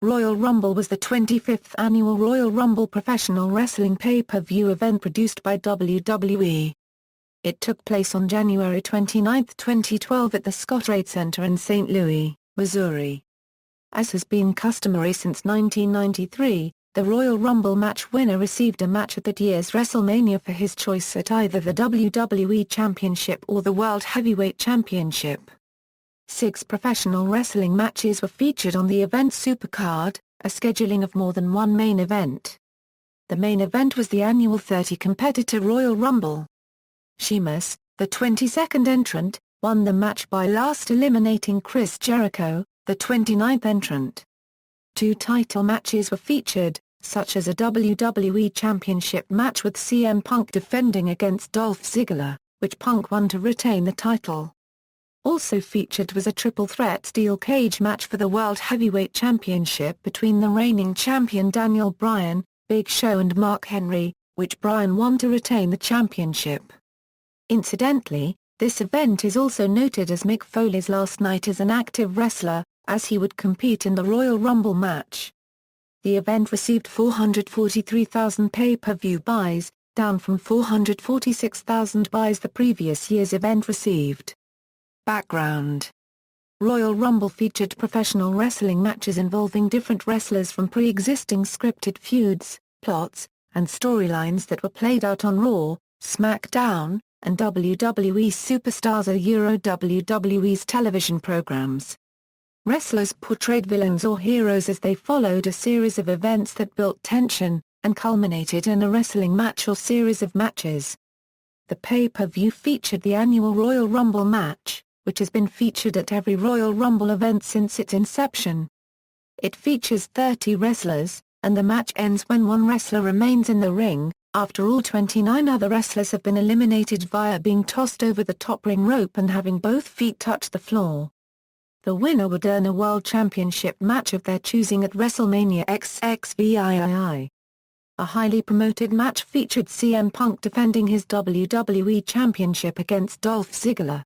Royal Rumble was the 25th annual Royal Rumble professional wrestling pay-per-view event produced by WWE. It took place on January 29, 2012 at the Scottrade Center in St. Louis, Missouri. As has been customary since 1993, the Royal Rumble match winner received a match at that year's WrestleMania for his choice at either the WWE Championship or the World Heavyweight Championship. 6 professional wrestling matches were featured on the event's supercard, a scheduling of more than one main event. The main event was the annual 30-competitor Royal Rumble. Sheamus, the 22nd entrant, won the match by last eliminating Chris Jericho, the 29th entrant. 2 title matches were featured, such as a WWE Championship match with CM Punk defending against Dolph Ziggler, which Punk won to retain the title. Also featured was a triple threat steel cage match for the World Heavyweight Championship between the reigning champion Daniel Bryan, Big Show and Mark Henry, which Bryan won to retain the championship. Incidentally, this event is also noted as Mick Foley's last night as an active wrestler, as he would compete in the Royal Rumble match. The event received 443,000 pay-per-view buys, down from 446,000 buys the previous year's event received. Background: Royal Rumble featured professional wrestling matches involving different wrestlers from pre-existing scripted feuds, plots, and storylines that were played out on Raw, SmackDown, and WWE Superstars or WWE's television programs. Wrestlers portrayed villains or heroes as they followed a series of events that built tension, and culminated in a wrestling match or series of matches. The pay-per-view featured the annual Royal Rumble match, which has been featured at every Royal Rumble event since its inception. It features 30 wrestlers, and the match ends when one wrestler remains in the ring, after all 29 other wrestlers have been eliminated via being tossed over the top ring rope and having both feet touch the floor. The winner would earn a World Championship match of their choosing at WrestleMania XXVIII. A highly promoted match featured CM Punk defending his WWE Championship against Dolph Ziggler.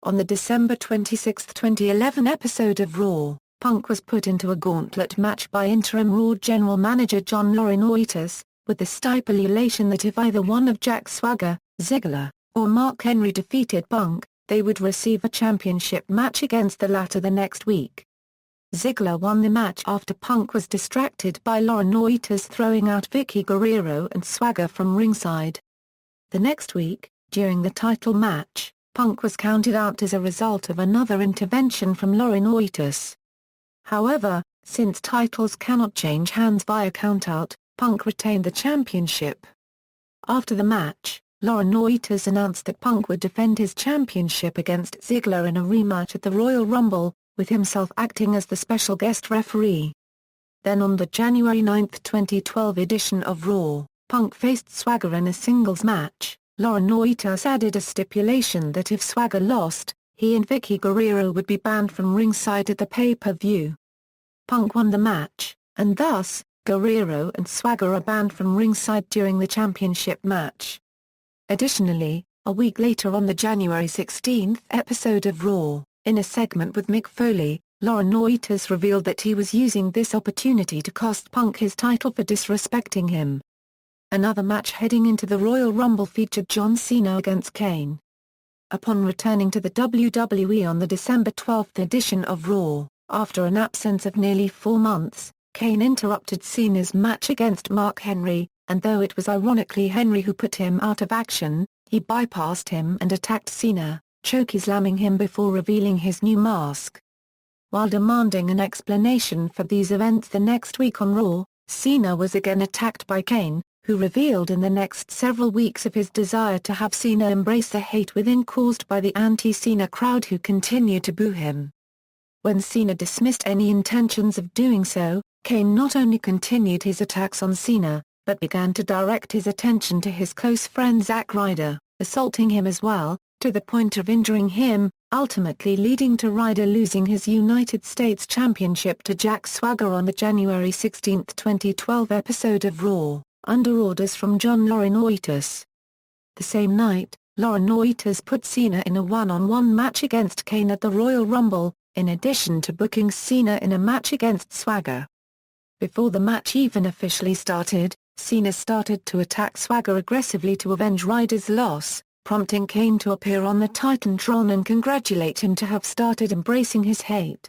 On the December 26, 2011 episode of Raw, Punk was put into a gauntlet match by interim Raw General Manager John Laurinaitis, with the stipulation that if either one of Jack Swagger, Ziggler, or Mark Henry defeated Punk, they would receive a championship match against the latter the next week. Ziggler won the match after Punk was distracted by Laurinaitis throwing out Vicky Guerrero and Swagger from ringside. The next week, during the title match, Punk was counted out as a result of another intervention from Laurinaitis. However, since titles cannot change hands via countout, Punk retained the championship. After the match, Laurinaitis announced that Punk would defend his championship against Ziggler in a rematch at the Royal Rumble, with himself acting as the special guest referee. Then on the January 9, 2012 edition of Raw, Punk faced Swagger in a singles match. Laurinaitis added a stipulation that if Swagger lost, he and Vicky Guerrero would be banned from ringside at the pay-per-view. Punk won the match, and thus, Guerrero and Swagger are banned from ringside during the championship match. Additionally, a week later on the January 16 episode of Raw, in a segment with Mick Foley, Laurinaitis revealed that he was using this opportunity to cost Punk his title for disrespecting him. Another match heading into the Royal Rumble featured John Cena against Kane. Upon returning to the WWE on the December 12 edition of Raw, after an absence of nearly 4 months, Kane interrupted Cena's match against Mark Henry, and though it was ironically Henry who put him out of action, he bypassed him and attacked Cena, chokeslamming him before revealing his new mask. While demanding an explanation for these events the next week on Raw, Cena was again attacked by Kane, who revealed in the next several weeks of his desire to have Cena embrace the hate within caused by the anti-Cena crowd who continued to boo him. When Cena dismissed any intentions of doing so, Kane not only continued his attacks on Cena, but began to direct his attention to his close friend Zack Ryder, assaulting him as well, to the point of injuring him, ultimately leading to Ryder losing his United States Championship to Jack Swagger on the January 16, 2012 episode of Raw, under orders from John Laurinaitis. The same night, Laurinaitis put Cena in a one-on-one match against Kane at the Royal Rumble, in addition to booking Cena in a match against Swagger. Before the match even officially started, Cena started to attack Swagger aggressively to avenge Ryder's loss, prompting Kane to appear on the Titantron and congratulate him to have started embracing his hate.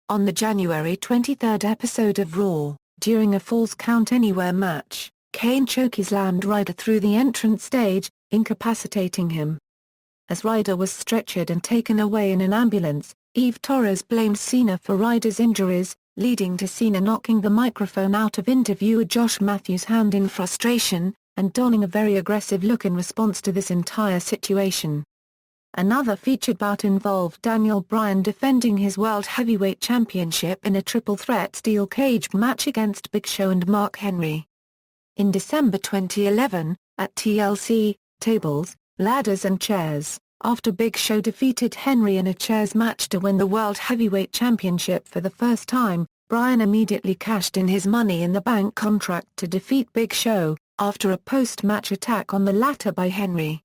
On the January 23 episode of Raw, during a Falls Count Anywhere match, Kane chokeslammed Ryder through the entrance stage, incapacitating him. As Ryder was stretchered and taken away in an ambulance, Eve Torres blamed Cena for Ryder's injuries, leading to Cena knocking the microphone out of interviewer Josh Matthews' hand in frustration, and donning a very aggressive look in response to this entire situation. Another featured bout involved Daniel Bryan defending his World Heavyweight Championship in a triple threat steel cage match against Big Show and Mark Henry. In December 2011, at TLC, Tables, Ladders and Chairs, after Big Show defeated Henry in a chairs match to win the World Heavyweight Championship for the first time, Bryan immediately cashed in his Money in the Bank contract to defeat Big Show, after a post-match attack on the latter by Henry.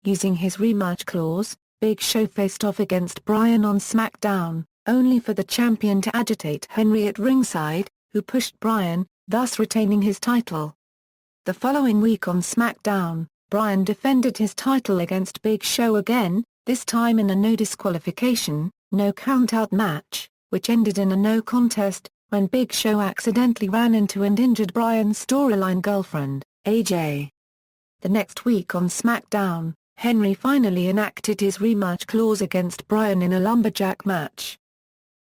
Using his rematch clause, Big Show faced off against Bryan on SmackDown, only for the champion to agitate Henry at ringside, who pushed Bryan, thus retaining his title. The following week on SmackDown, Bryan defended his title against Big Show again, this time in a no disqualification, no count-out match, which ended in a no contest, when Big Show accidentally ran into and injured Bryan's storyline girlfriend, AJ. The next week on SmackDown, Henry finally enacted his rematch clause against Bryan in a lumberjack match.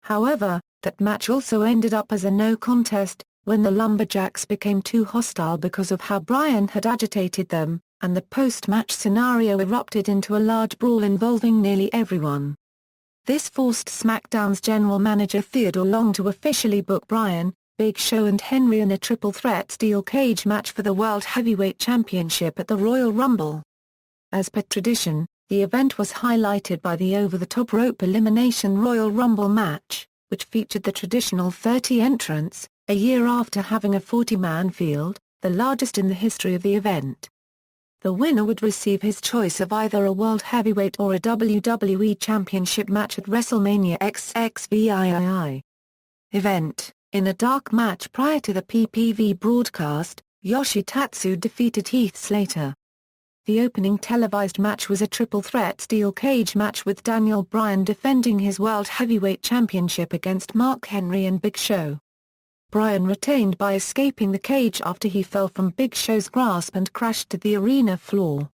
However, that match also ended up as a no contest, when the Lumberjacks became too hostile because of how Bryan had agitated them, and the post-match scenario erupted into a large brawl involving nearly everyone. This forced SmackDown's general manager Theodore Long to officially book Bryan, Big Show and Henry in a triple threat steel cage match for the World Heavyweight Championship at the Royal Rumble. As per tradition, the event was highlighted by the over-the-top rope elimination Royal Rumble match, which featured the traditional 30 entrants, a year after having a 40-man field, the largest in the history of the event. The winner would receive his choice of either a World Heavyweight or a WWE Championship match at WrestleMania XXVIII event. In a dark match prior to the PPV broadcast, Yoshitatsu defeated Heath Slater. The opening televised match was a triple threat steel cage match with Daniel Bryan defending his World Heavyweight Championship against Mark Henry and Big Show. Bryan retained by escaping the cage after he fell from Big Show's grasp and crashed to the arena floor.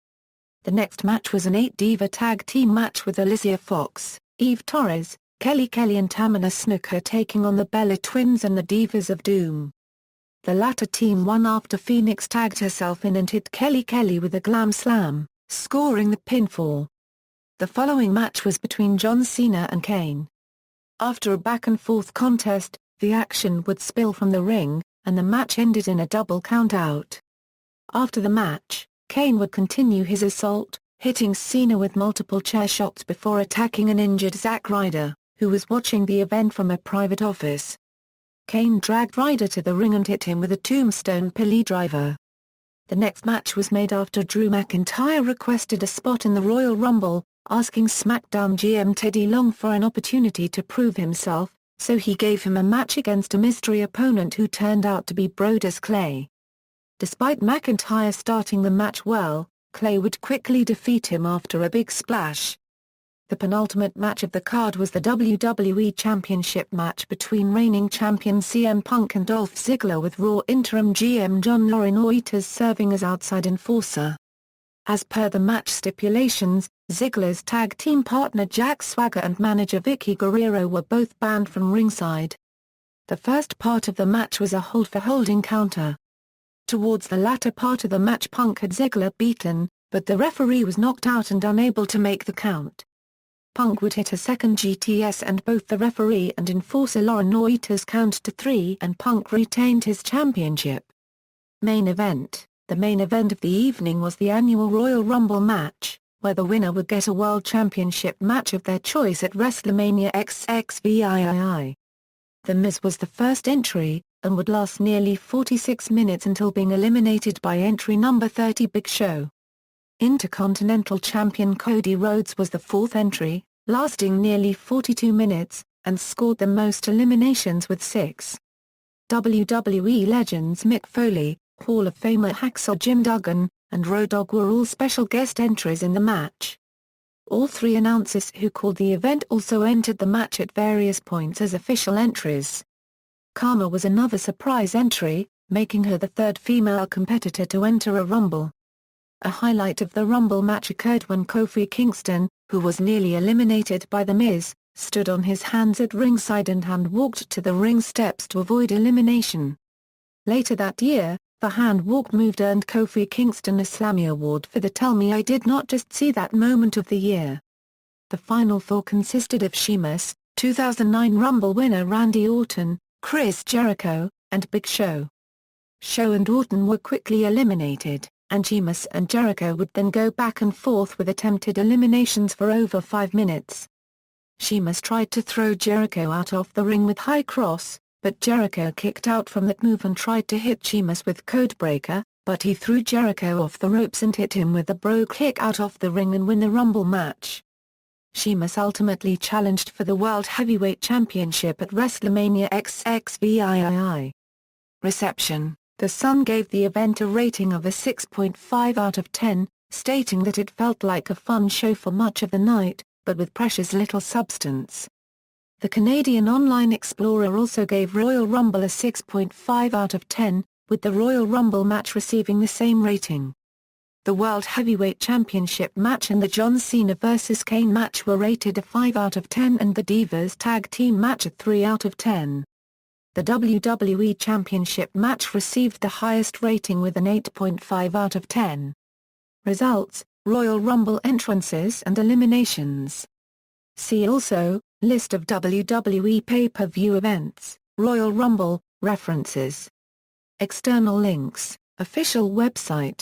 The next match was an 8-diva tag team match with Alicia Fox, Eve Torres, Kelly Kelly and Tamina Snuka taking on the Bella Twins and the Divas of Doom. The latter team won after Phoenix tagged herself in and hit Kelly Kelly with a glam slam, scoring the pinfall. The following match was between John Cena and Kane. After a back-and-forth contest, the action would spill from the ring, and the match ended in a double count-out. After the match, Kane would continue his assault, hitting Cena with multiple chair shots before attacking an injured Zack Ryder, who was watching the event from a private office. Kane dragged Ryder to the ring and hit him with a tombstone piledriver. The next match was made after Drew McIntyre requested a spot in the Royal Rumble, asking SmackDown GM Teddy Long for an opportunity to prove himself, so he gave him a match against a mystery opponent who turned out to be Brodus Clay. Despite McIntyre starting the match well, Clay would quickly defeat him after a big splash. The penultimate match of the card was the WWE Championship match between reigning champion CM Punk and Dolph Ziggler, with Raw interim GM John Laurinaitis serving as outside enforcer. As per the match stipulations, Ziggler's tag team partner Jack Swagger and manager Vicky Guerrero were both banned from ringside. The first part of the match was a hold-for-hold encounter. Towards the latter part of the match, Punk had Ziggler beaten, but the referee was knocked out and unable to make the count. Punk would hit a second GTS and both the referee and enforcer Laurinaitis count to 3 and Punk retained his championship. Main event. The main event of the evening was the annual Royal Rumble match, where the winner would get a World Championship match of their choice at WrestleMania XXVIII. The Miz was the first entry, and would last nearly 46 minutes until being eliminated by entry number 30 Big Show. Intercontinental Champion Cody Rhodes was the fourth entry, lasting nearly 42 minutes, and scored the most eliminations with 6. WWE legends Mick Foley, Hall of Famer Hacksaw Jim Duggan, and Road Dogg were all special guest entries in the match. All three announcers who called the event also entered the match at various points as official entries. Karma was another surprise entry, making her the third female competitor to enter a Rumble. A highlight of the Rumble match occurred when Kofi Kingston, who was nearly eliminated by The Miz, stood on his hands at ringside and hand-walked to the ring steps to avoid elimination. Later that year, the hand-walk move earned Kofi Kingston a Slammy Award for the Tell Me I Did Not Just See That Moment of the year. The Final Four consisted of Sheamus, 2009 Rumble winner Randy Orton, Chris Jericho, and Big Show. Show and Orton were quickly eliminated, and Sheamus and Jericho would then go back and forth with attempted eliminations for over 5 minutes. Sheamus tried to throw Jericho out of the ring with High Cross, but Jericho kicked out from that move and tried to hit Sheamus with Codebreaker, but he threw Jericho off the ropes and hit him with the Bro Kick out of the ring and win the Rumble match. Sheamus ultimately challenged for the World Heavyweight Championship at WrestleMania XXVIII. Reception: The Sun gave the event a rating of a 6.5 out of 10, stating that it felt like a fun show for much of the night, but with precious little substance. The Canadian Online Explorer also gave Royal Rumble a 6.5 out of 10, with the Royal Rumble match receiving the same rating. The World Heavyweight Championship match and the John Cena vs. Kane match were rated a 5 out of 10 and the Divas Tag Team match a 3 out of 10. The WWE Championship match received the highest rating with an 8.5 out of 10. Results: Royal Rumble entrances and eliminations. See also, List of WWE pay-per-view events, Royal Rumble, references. External links, official website.